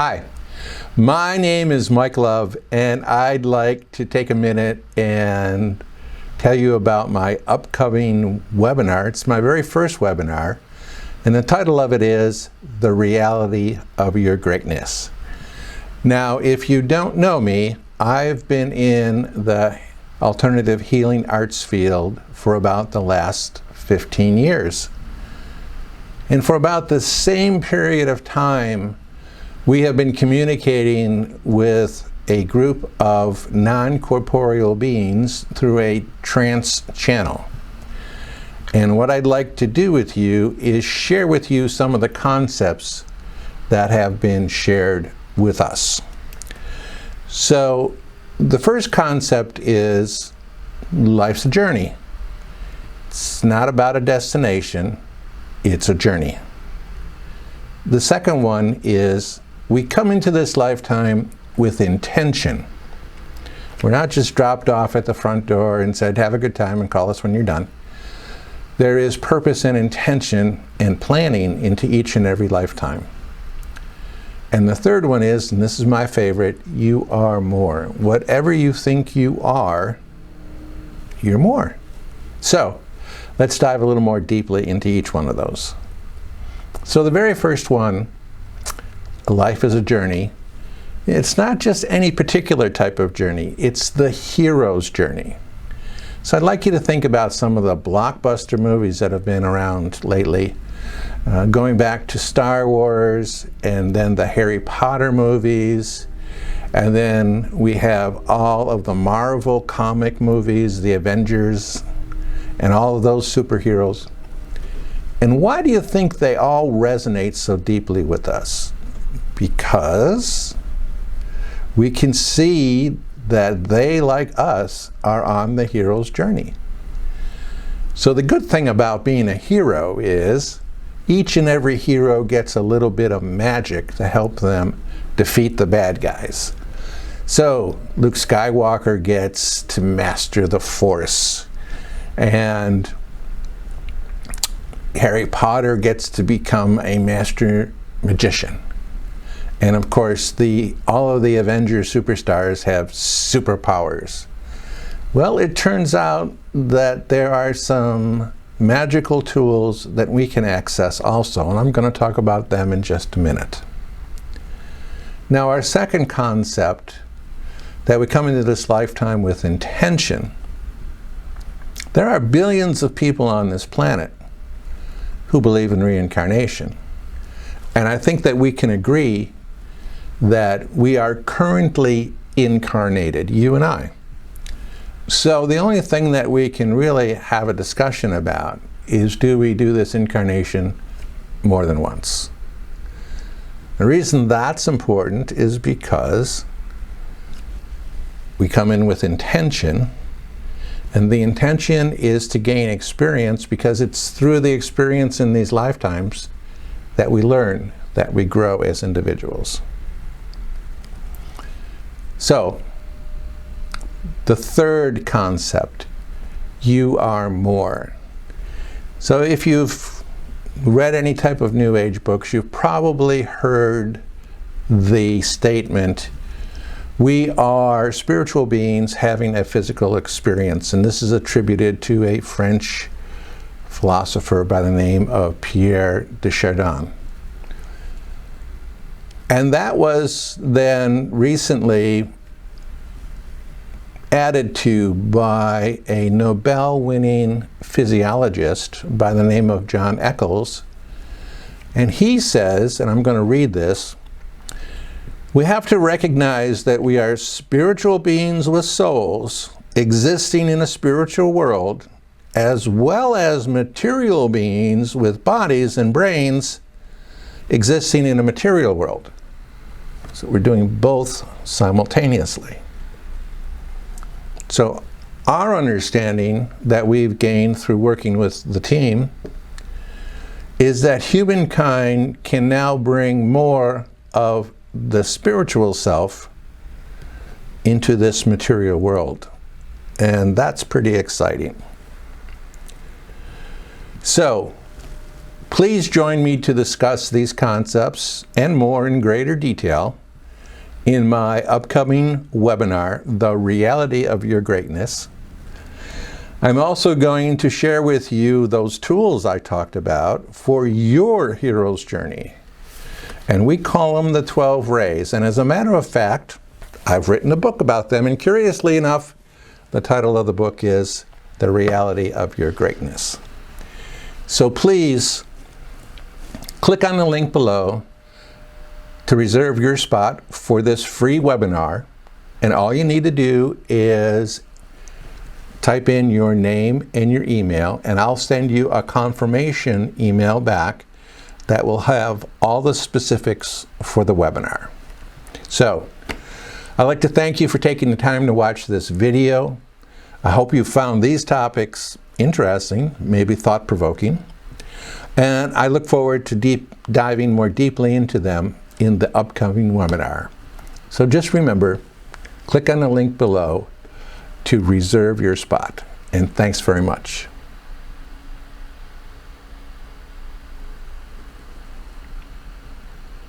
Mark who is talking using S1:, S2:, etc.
S1: Hi, my name is Mike Love, and I'd like to take a minute and tell you about my upcoming webinar. It's my very first webinar, and the title of it is The Reality of Your Greatness. Now, if you don't know me, I've been in the alternative healing arts field for about the last 15 years. And for about the same period of time, we have been communicating with a group of non-corporeal beings through a trance channel. And what I'd like to do with you is share with you some of the concepts that have been shared with us. So the first concept is life's a journey. It's not about a destination, it's a journey. The second one is we come into this lifetime with intention. We're not just dropped off at the front door and said, have a good time and call us when you're done. There is purpose and intention and planning into each and every lifetime. And the third one is, and this is my favorite, you are more. Whatever you think you are, you're more. So let's dive a little more deeply into each one of those. So the very first one, life is a journey. It's not just any particular type of journey, it's the hero's journey. So I'd like you to think about some of the blockbuster movies that have been around lately, going back to Star Wars, and then the Harry Potter movies, and then we have all of the Marvel comic movies, the Avengers, and all of those superheroes. And why do you think they all resonate so deeply with us? Because we can see that they, like us, are on the hero's journey. So the good thing about being a hero is each and every hero gets a little bit of magic to help them defeat the bad guys. So Luke Skywalker gets to master the Force, and Harry Potter gets to become a master magician. And of course, all of the Avengers superstars have superpowers. Well, it turns out that there are some magical tools that we can access also, and I'm going to talk about them in just a minute. Now, our second concept, that we come into this lifetime with intention. There are billions of people on this planet who believe in reincarnation. And I think that we can agree that we are currently incarnated, you and I. So the only thing that we can really have a discussion about is, do we do this incarnation more than once? The reason that's important is because we come in with intention, and the intention is to gain experience, because it's through the experience in these lifetimes that we learn, that we grow as individuals. So, the third concept, you are more. So if you've read any type of New Age books, you've probably heard the statement, we are spiritual beings having a physical experience. And this is attributed to a French philosopher by the name of Pierre de Chardin. And that was then recently added to by a Nobel-winning physiologist by the name of John Eccles. And he says, and I'm going to read this, we have to recognize that we are spiritual beings with souls existing in a spiritual world, as well as material beings with bodies and brains existing in a material world. So we're doing both simultaneously. So our understanding that we've gained through working with the team is that humankind can now bring more of the spiritual self into this material world. And that's pretty exciting. So Please join me to discuss these concepts and more in greater detail in my upcoming webinar, The Reality of Your Greatness. I'm also going to share with you those tools I talked about for your hero's journey. And we call them the 12 Rays. And as a matter of fact, I've written a book about them. And curiously enough, the title of the book is The Reality of Your Greatness. So please click on the link below to reserve your spot for this free webinar. And all you need to do is type in your name and your email, and I'll send you a confirmation email back that will have all the specifics for the webinar. So, I'd like to thank you for taking the time to watch this video. I hope you found these topics interesting, maybe thought-provoking, and I look forward to diving more deeply into them in the upcoming webinar. So just remember, click on the link below to reserve your spot. And thanks very much.